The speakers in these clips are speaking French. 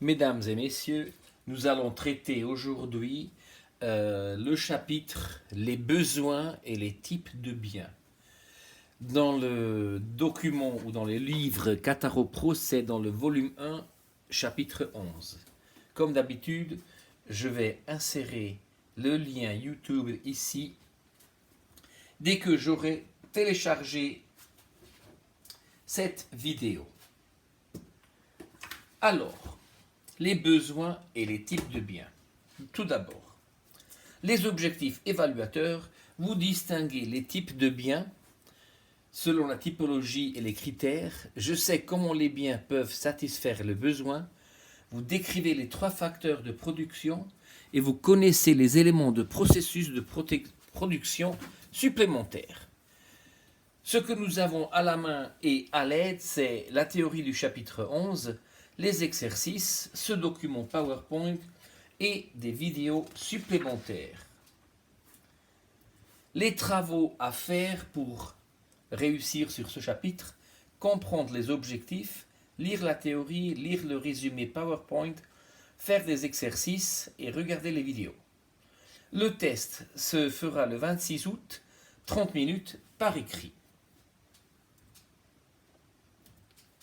Mesdames et messieurs, nous allons traiter aujourd'hui le chapitre Les besoins et les types de biens. Dans le document ou dans le livre Cataro Pro, c'est dans le volume 1, chapitre 11. Comme d'habitude, je vais insérer le lien YouTube ici dès que j'aurai téléchargé cette vidéo. Alors, les besoins et les types de biens. Tout d'abord, les objectifs évaluateurs, vous distinguez les types de biens selon la typologie et les critères. Je sais comment les biens peuvent satisfaire le besoin. Vous décrivez les 3 facteurs de production et vous connaissez les éléments de processus de production supplémentaires. Ce que nous avons à la main et à l'aide, c'est la théorie du chapitre 11, les exercices, ce document PowerPoint et des vidéos supplémentaires. Les travaux à faire pour réussir sur ce chapitre, comprendre les objectifs, lire la théorie, lire le résumé PowerPoint, faire des exercices et regarder les vidéos. Le test se fera le 26 août, 30 minutes par écrit.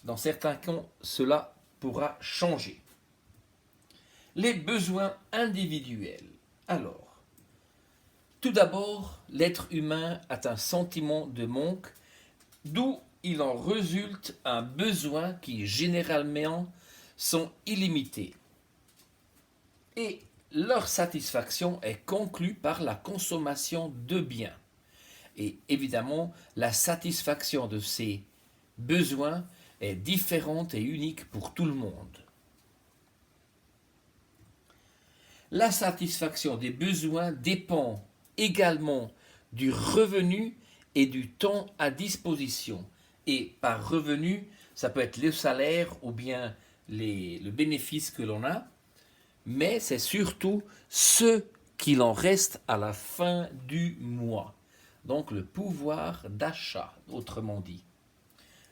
Dans certains cas, cela pourra changer. Les besoins individuels. Alors, tout d'abord, l'être humain a un sentiment de manque, d'où il en résulte un besoin qui généralement sont illimités. Et leur satisfaction est conclue par la consommation de biens. Et évidemment, la satisfaction de ces besoins est différente et unique pour tout le monde. La satisfaction des besoins dépend également du revenu et du temps à disposition. Et par revenu, ça peut être le salaire ou bien le bénéfice que l'on a, mais c'est surtout ce qu'il en reste à la fin du mois. Donc le pouvoir d'achat, autrement dit.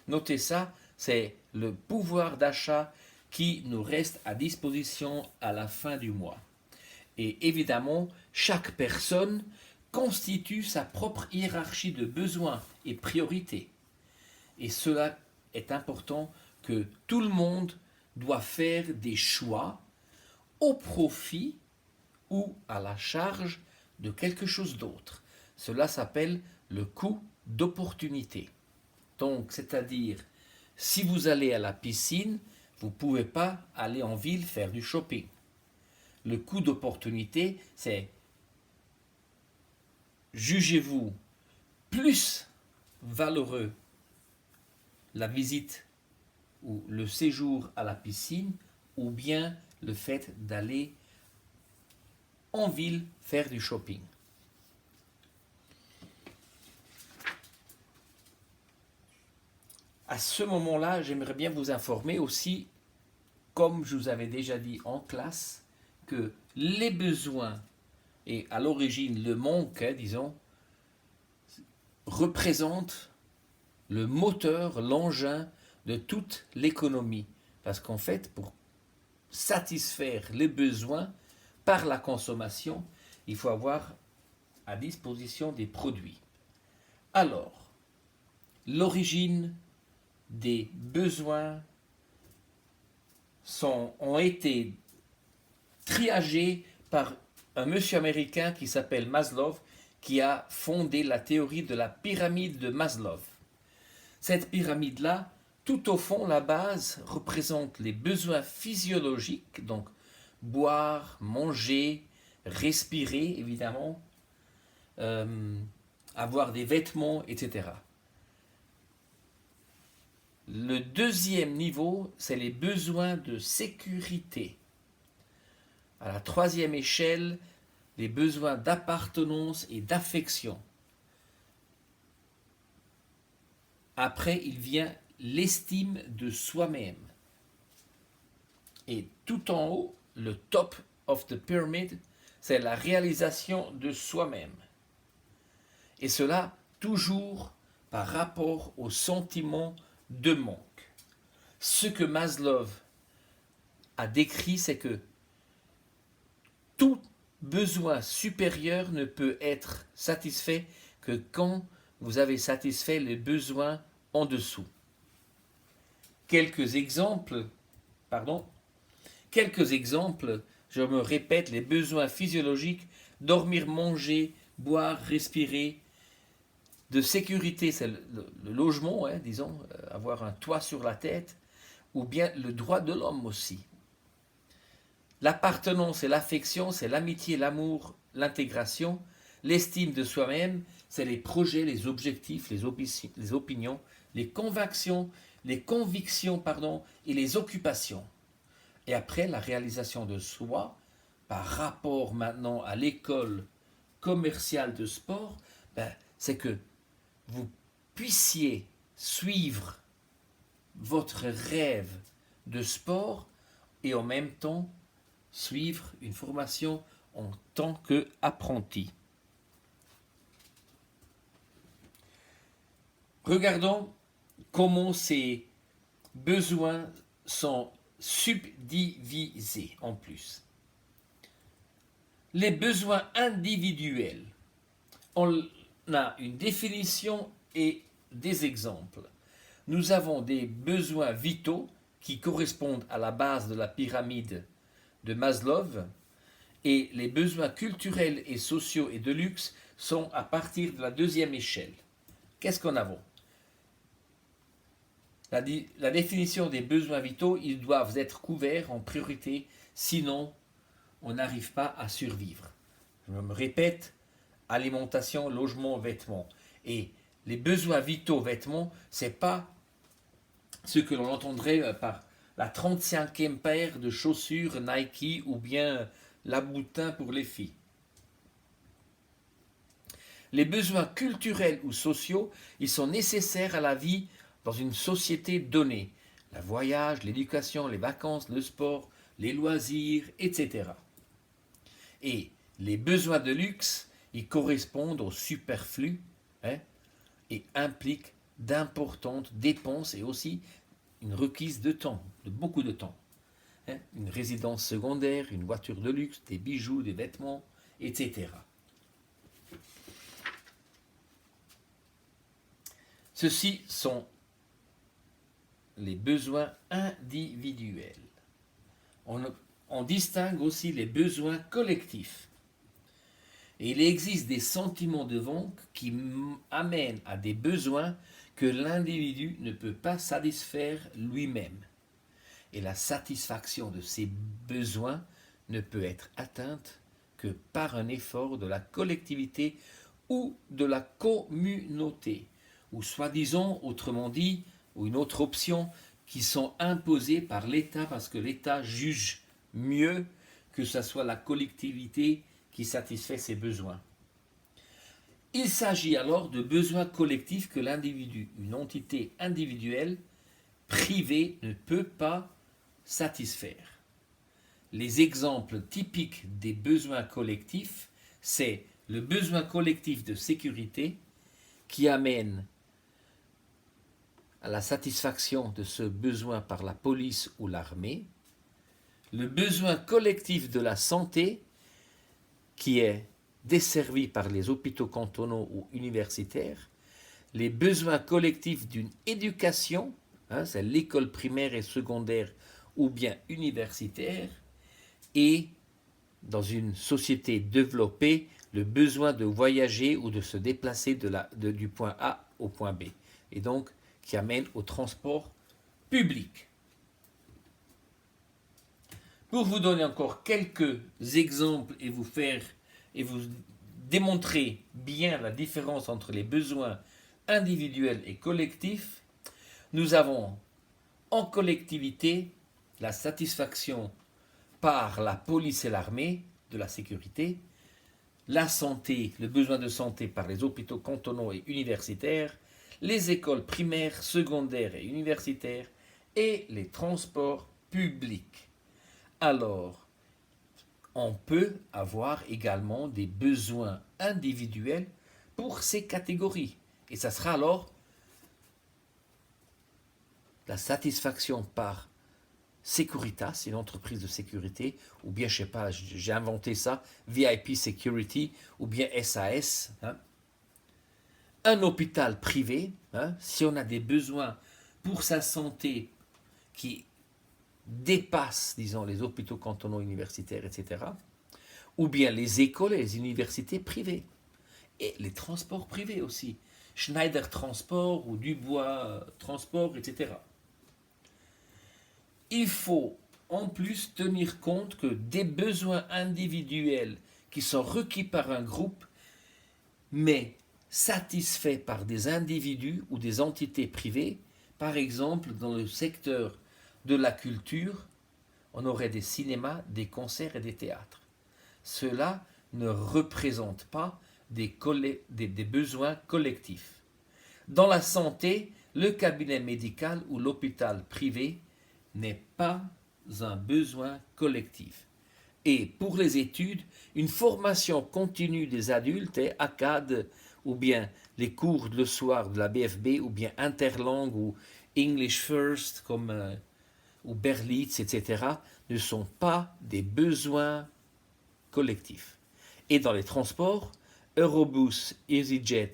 Notez ça, c'est le pouvoir d'achat qui nous reste à disposition à la fin du mois. Et évidemment, chaque personne constitue sa propre hiérarchie de besoins et priorités. Et cela est important que tout le monde doit faire des choix au profit ou à la charge de quelque chose d'autre. Cela s'appelle le coût d'opportunité. Donc, c'est-à-dire, si vous allez à la piscine, vous ne pouvez pas aller en ville faire du shopping. Le coût d'opportunité, c'est jugez-vous plus valeureux la visite ou le séjour à la piscine ou bien le fait d'aller en ville faire du shopping. À ce moment-là, j'aimerais bien vous informer aussi, comme je vous avais déjà dit en classe, que les besoins et à l'origine le manque, disons, représentent le moteur, l'engin de toute l'économie. Parce qu'en fait, pour satisfaire les besoins par la consommation, il faut avoir à disposition des produits. Alors, l'origine des besoins ont été triagés par un monsieur américain qui s'appelle Maslow, qui a fondé la théorie de la pyramide de Maslow. Cette pyramide-là, tout au fond, la base représente les besoins physiologiques, donc boire, manger, respirer évidemment, avoir des vêtements, etc. Le deuxième niveau, c'est les besoins de sécurité. À la troisième échelle, les besoins d'appartenance et d'affection. Après, il vient l'estime de soi-même. Et tout en haut, le top of the pyramid, c'est la réalisation de soi-même. Et cela toujours par rapport au sentiment de manque. Ce que Maslow a décrit, c'est que tout besoin supérieur ne peut être satisfait que quand vous avez satisfait les besoins en dessous. Quelques exemples, je me répète, les besoins physiologiques, dormir, manger, boire, respirer, de sécurité, c'est le logement, disons, avoir un toit sur la tête, ou bien le droit de l'homme aussi. L'appartenance et l'affection, c'est l'amitié, l'amour, l'intégration. L'estime de soi-même, c'est les projets, les objectifs, les opinions, les convictions, et les occupations. Et après, la réalisation de soi, par rapport maintenant à l'école commerciale de sport, c'est que vous puissiez suivre votre rêve de sport et en même temps suivre une formation en tant qu'apprenti. Regardons comment ces besoins sont subdivisés en plus. Les besoins individuels, on a une définition et des exemples. Nous avons des besoins vitaux qui correspondent à la base de la pyramide de Maslow, et les besoins culturels et sociaux et de luxe sont à partir de la deuxième échelle. Qu'est-ce qu'on a? La définition des besoins vitaux, ils doivent être couverts en priorité, sinon on n'arrive pas à survivre. Je me répète, alimentation, logement, vêtements. Et les besoins vitaux vêtements, c'est pas ce que l'on entendrait par la 35e paire de chaussures Nike ou bien la boutin pour les filles. Les besoins culturels ou sociaux, ils sont nécessaires à la vie dans une société donnée. Le voyage, l'éducation, les vacances, le sport, les loisirs, etc. Et les besoins de luxe, ils correspondent au superflu et impliquent d'importantes dépenses et aussi une requise de temps, de beaucoup de temps. Une résidence secondaire, une voiture de luxe, des bijoux, des vêtements, etc. Ceux-ci sont les besoins individuels. On distingue aussi les besoins collectifs. Et il existe des sentiments de manque qui amènent à des besoins que l'individu ne peut pas satisfaire lui-même. Et la satisfaction de ces besoins ne peut être atteinte que par un effort de la collectivité ou de la communauté, ou soi-disant, autrement dit, ou une autre option, qui sont imposées par l'État parce que l'État juge mieux que ce soit la collectivité qui satisfait ses besoins. Il s'agit alors de besoins collectifs que l'individu, une entité individuelle, privée, ne peut pas satisfaire. Les exemples typiques des besoins collectifs, c'est le besoin collectif de sécurité qui amène à la satisfaction de ce besoin par la police ou l'armée, le besoin collectif de la santé qui est desservi par les hôpitaux cantonaux ou universitaires, les besoins collectifs d'une éducation, c'est l'école primaire et secondaire ou bien universitaire, et dans une société développée, le besoin de voyager ou de se déplacer du point A au point B, et donc qui amène au transport public. Pour vous donner encore quelques exemples et vous démontrer bien la différence entre les besoins individuels et collectifs, nous avons en collectivité la satisfaction par la police et l'armée de la sécurité, la santé, le besoin de santé par les hôpitaux cantonaux et universitaires, les écoles primaires, secondaires et universitaires et les transports publics. Alors, on peut avoir également des besoins individuels pour ces catégories. Et ça sera alors la satisfaction par Securitas, une entreprise de sécurité, ou bien, je sais pas, j'ai inventé ça, VIP Security, ou bien SAS. Hein. Un hôpital privé, hein, si on a des besoins pour sa santé qui dépassent, disons, les hôpitaux cantonaux universitaires, etc., ou bien les écoles et les universités privées, et les transports privés aussi, Schneider Transport ou Dubois Transport, etc. Il faut en plus tenir compte que des besoins individuels qui sont requis par un groupe, mais satisfaits par des individus ou des entités privées, par exemple dans le secteur de la culture, on aurait des cinémas, des concerts et des théâtres. Cela ne représente pas des besoins collectifs. Dans la santé, le cabinet médical ou l'hôpital privé n'est pas un besoin collectif. Et pour les études, une formation continue des adultes, ACAD, ou bien les cours le soir de la BFB, ou bien Interlangue, ou English First, ou Berlitz, etc., ne sont pas des besoins collectifs. Et dans les transports, Eurobus, EasyJet,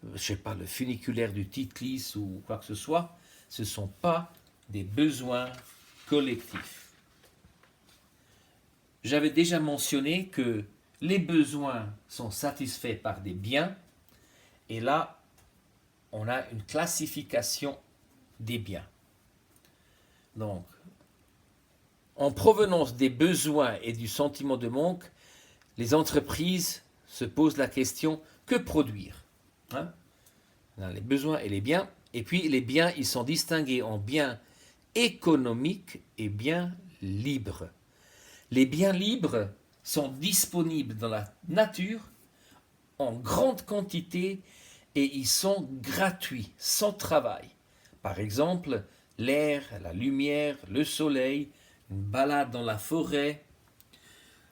je ne sais pas, le funiculaire du Titlis ou quoi que ce soit, ce ne sont pas des besoins collectifs. J'avais déjà mentionné que les besoins sont satisfaits par des biens, et là, on a une classification des biens. Donc, en provenance des besoins et du sentiment de manque, les entreprises se posent la question que produire, hein? Les besoins et les biens. Et puis les biens, ils sont distingués en biens économiques et biens libres. Les biens libres sont disponibles dans la nature en grande quantité et ils sont gratuits, sans travail. Par exemple, l'air, la lumière, le soleil, une balade dans la forêt,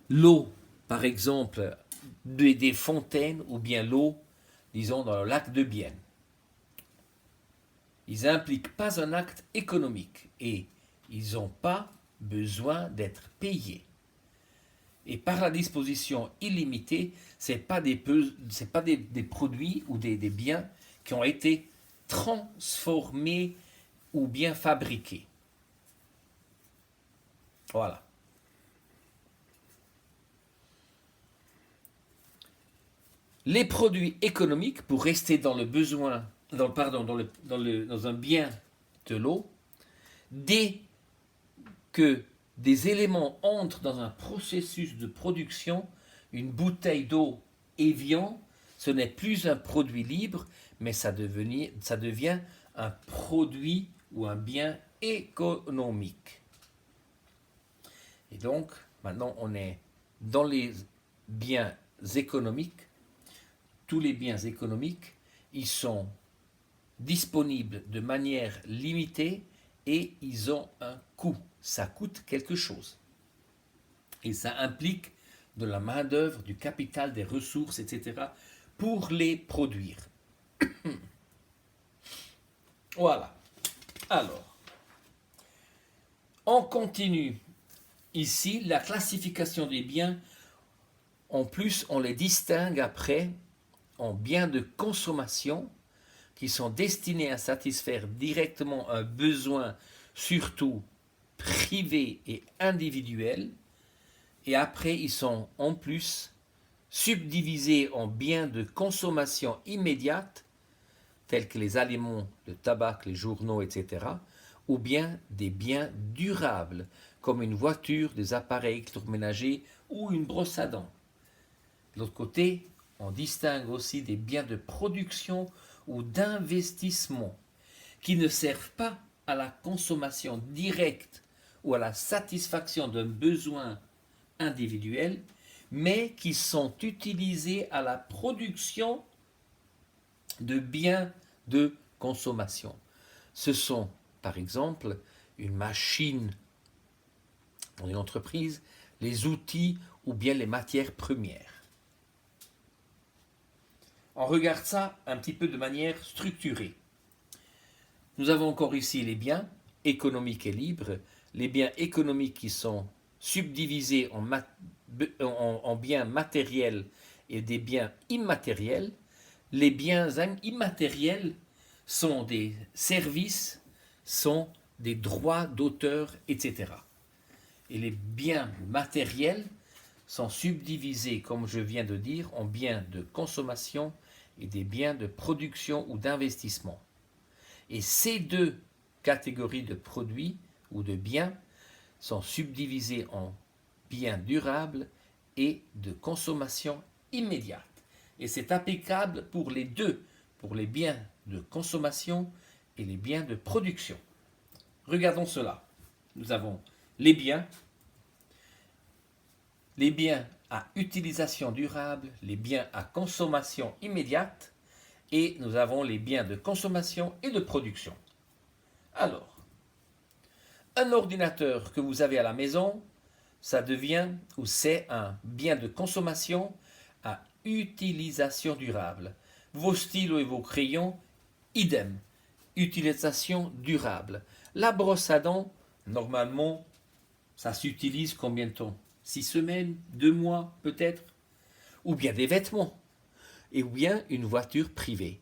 l'eau, par exemple, des fontaines ou bien l'eau, disons, dans le lac de Bienne. Ils n'impliquent pas un acte économique et ils n'ont pas besoin d'être payés. Et par la disposition illimitée, ce n'est pas des produits ou des biens qui ont été transformés ou bien fabriqués. Voilà. Les produits économiques, pour rester dans le besoin, dans un bien de l'eau, dès que des éléments entrent dans un processus de production, une bouteille d'eau Evian, ce n'est plus un produit libre, mais ça devient un produit ou un bien économique. Et donc, maintenant, on est dans les biens économiques. Tous les biens économiques, ils sont disponibles de manière limitée et ils ont un coût. Ça coûte quelque chose. Et ça implique de la main-d'œuvre, du capital, des ressources, etc. pour les produire. Voilà. Alors, on continue. Ici, la classification des biens, en plus, on les distingue après en biens de consommation qui sont destinés à satisfaire directement un besoin, surtout privé et individuel. Et après, ils sont en plus subdivisés en biens de consommation immédiate, tels que les aliments, le tabac, les journaux, etc., ou bien des biens durables, comme une voiture, des appareils électroménagers ou une brosse à dents. De l'autre côté, on distingue aussi des biens de production ou d'investissement qui ne servent pas à la consommation directe ou à la satisfaction d'un besoin individuel, mais qui sont utilisés à la production de biens de consommation. Ce sont, par exemple, une machine dans une entreprise, les outils ou bien les matières premières. On regarde ça un petit peu de manière structurée. Nous avons encore ici les biens économiques et libres, les biens économiques qui sont subdivisés en biens matériels et des biens immatériels. Les biens immatériels sont des services, sont des droits d'auteur, etc. Et les biens matériels sont subdivisés, comme je viens de dire, en biens de consommation et des biens de production ou d'investissement. Et ces deux catégories de produits ou de biens sont subdivisés en biens durables et de consommation immédiate. Et c'est applicable pour les deux, pour les biens de consommation et les biens de production. Regardons cela. Nous avons les biens à utilisation durable, les biens à consommation immédiate, et nous avons les biens de consommation et de production. Alors, un ordinateur que vous avez à la maison, ça devient ou c'est un bien de consommation à utilisation durable. Vos stylos et vos crayons, idem, utilisation durable. La brosse à dents, normalement, ça s'utilise combien de temps? 6 semaines, 2 mois peut-être? Ou bien des vêtements, et ou bien une voiture privée.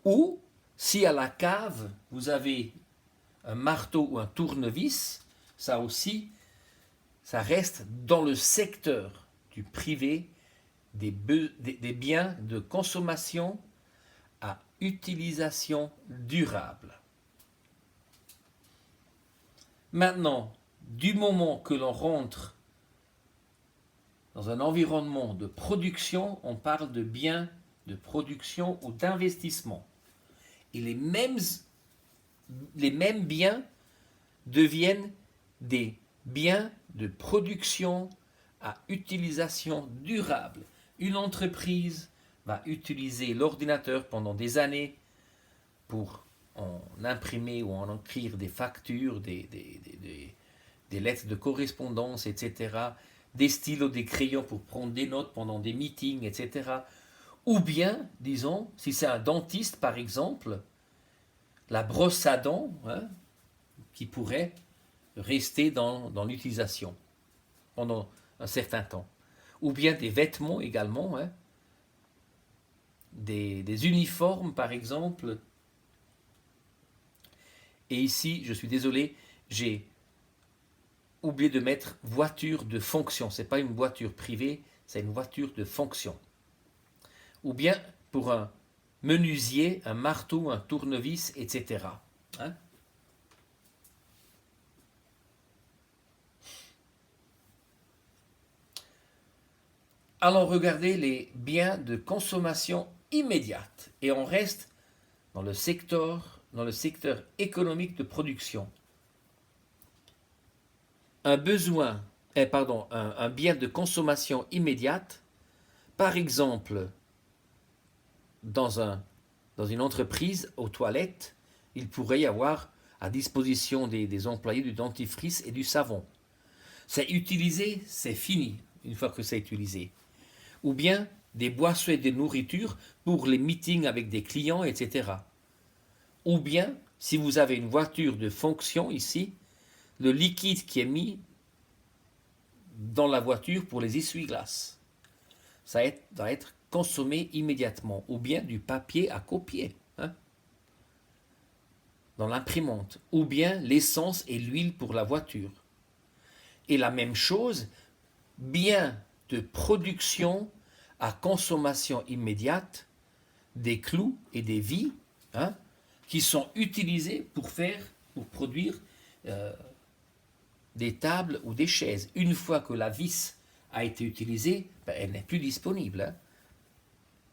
Ou si à la cave, vous avez un marteau ou un tournevis, ça aussi, ça reste dans le secteur du privé des biens de consommation à utilisation durable. Maintenant, du moment que l'on rentre dans un environnement de production, on parle de biens de production ou d'investissement. Et les mêmes biens deviennent des biens de production à utilisation durable. Une entreprise va utiliser l'ordinateur pendant des années pour en imprimer ou en écrire des factures, des lettres de correspondance, etc., des stylos, des crayons pour prendre des notes pendant des meetings, etc. Ou bien, disons, si c'est un dentiste par exemple, la brosse à dents, qui pourrait rester dans l'utilisation pendant un certain temps. Ou bien des vêtements également, des uniformes par exemple. Et ici, je suis désolé, j'ai oublié de mettre voiture de fonction. Ce n'est pas une voiture privée, c'est une voiture de fonction. Ou bien pour un menuisier, un marteau, un tournevis, etc. Allons regarder les biens de consommation immédiate et on reste dans le secteur économique de production. Un bien de consommation immédiate, par exemple, dans une entreprise, aux toilettes, il pourrait y avoir à disposition des employés du dentifrice et du savon. C'est utilisé, c'est fini, une fois que c'est utilisé. Ou bien des boissons et des nourritures pour les meetings avec des clients, etc. Ou bien, si vous avez une voiture de fonction ici, le liquide qui est mis dans la voiture pour les essuie-glaces, ça doit être consommé immédiatement. Ou bien du papier à copier, dans l'imprimante. Ou bien l'essence et l'huile pour la voiture. Et la même chose, bien de production à consommation immédiate, des clous et des vis, qui sont utilisés pour produire des tables ou des chaises. Une fois que la vis a été utilisée, elle n'est plus disponible.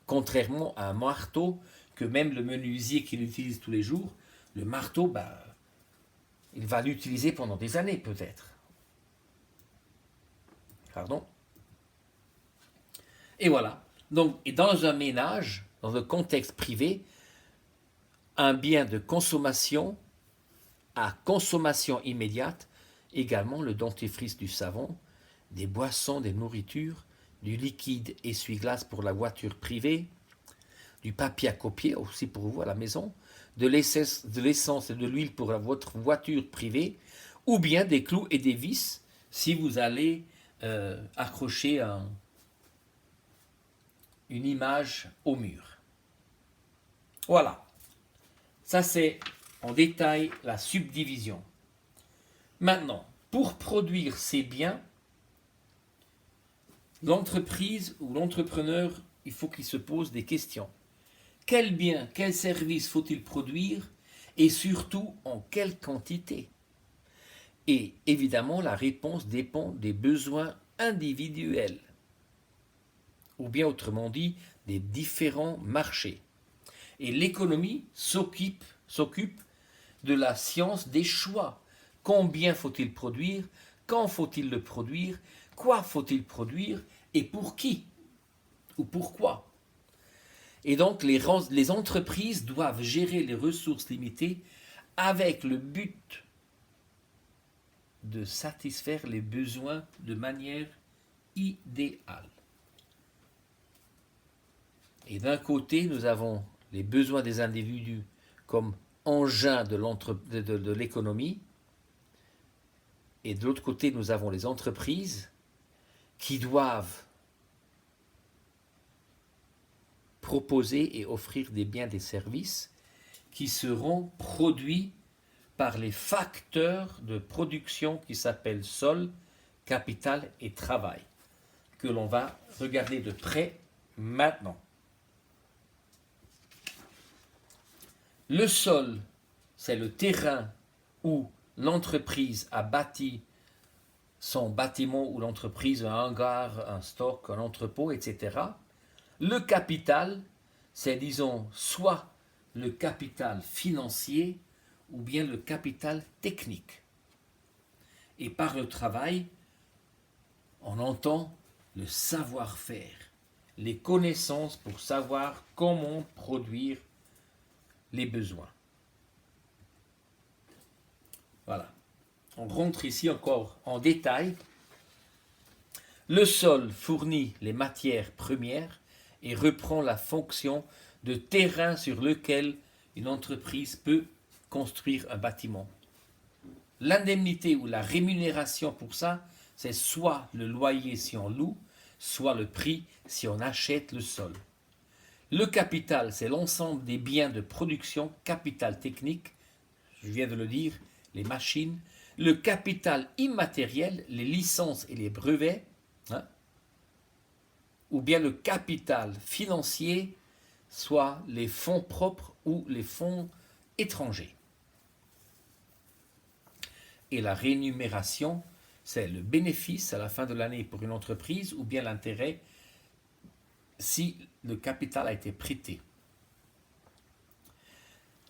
Contrairement à un marteau, que même le menuisier qui l'utilise tous les jours, le marteau, il va l'utiliser pendant des années peut-être. Pardon. Et voilà. Donc, et dans un ménage, dans un contexte privé, un bien de consommation à consommation immédiate, également le dentifrice, du savon, des boissons, des nourritures, du liquide essuie-glace pour la voiture privée, du papier à copier aussi pour vous à la maison, de l'essence et de l'huile pour votre voiture privée, ou bien des clous et des vis si vous allez accrocher une image au mur. Voilà, ça c'est en détail la subdivision. Maintenant, pour produire ces biens, l'entreprise ou l'entrepreneur, il faut qu'il se pose des questions. Quel bien, quel service faut-il produire et surtout en quelle quantité? Et évidemment, la réponse dépend des besoins individuels, ou bien autrement dit, des différents marchés. Et l'économie s'occupe de la science des choix. Combien faut-il produire? Quand faut-il le produire? Quoi faut-il produire? Et pour qui? Ou pourquoi? Et donc les entreprises doivent gérer les ressources limitées avec le but de satisfaire les besoins de manière idéale. Et d'un côté, nous avons les besoins des individus comme engin de l'économie, et de l'autre côté, nous avons les entreprises qui doivent proposer et offrir des biens, des services qui seront produits par les facteurs de production qui s'appellent sol, capital et travail, que l'on va regarder de près maintenant. Le sol, c'est le terrain où l'entreprise a bâti son bâtiment, ou l'entreprise, un hangar, un stock, un entrepôt, etc. Le capital, c'est disons soit le capital financier ou bien le capital technique. Et par le travail, on entend le savoir-faire, les connaissances pour savoir comment produire les besoins. Voilà. On rentre ici encore en détail. Le sol fournit les matières premières et reprend la fonction de terrain sur lequel une entreprise peut construire un bâtiment. L'indemnité ou la rémunération pour ça, c'est soit le loyer si on loue, soit le prix si on achète le sol. Le capital, c'est l'ensemble des biens de production, capital technique, je viens de le dire, les machines, le capital immatériel, les licences et les brevets, ou bien le capital financier, soit les fonds propres ou les fonds étrangers. Et la rémunération, c'est le bénéfice à la fin de l'année pour une entreprise ou bien l'intérêt si le capital a été prêté.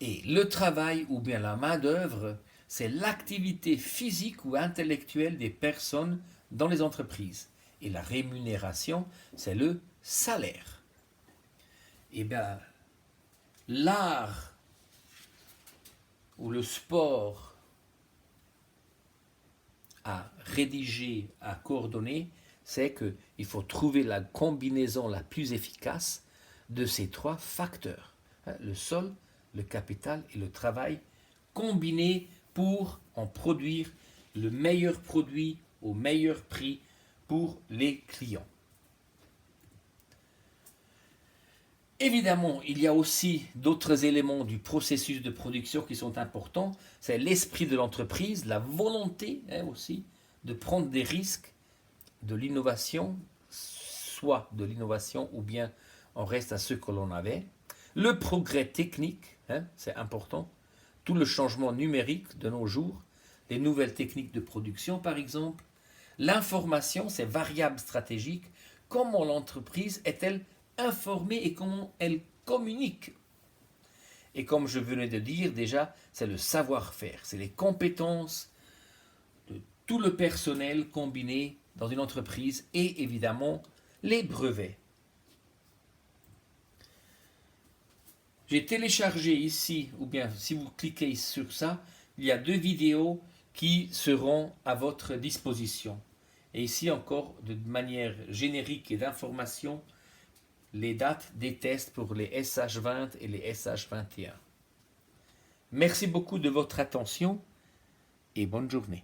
Et le travail ou bien la main-d'œuvre, c'est l'activité physique ou intellectuelle des personnes dans les entreprises. Et la rémunération, c'est le salaire. Et bien, l'art ou le sport à rédiger, à coordonner, c'est qu'il faut trouver la combinaison la plus efficace de ces trois facteurs. Le sol, le capital et le travail, combinés pour en produire le meilleur produit au meilleur prix pour les clients. Évidemment, il y a aussi d'autres éléments du processus de production qui sont importants. C'est l'esprit de l'entreprise, la volonté aussi de prendre des risques, de l'innovation, soit de l'innovation ou bien on reste à ce que l'on avait. Le progrès technique, c'est important. Tout le changement numérique de nos jours, les nouvelles techniques de production par exemple. L'information, c'est variable stratégique. Comment l'entreprise est-elle informée et comment elle communique? Et comme je venais de dire déjà, c'est le savoir-faire, c'est les compétences de tout le personnel combiné dans une entreprise et évidemment les brevets. J'ai téléchargé ici, ou bien si vous cliquez sur ça, il y a 2 vidéos qui seront à votre disposition. Et ici encore, de manière générique et d'information, les dates des tests pour les SH20 et les SH21. Merci beaucoup de votre attention et bonne journée.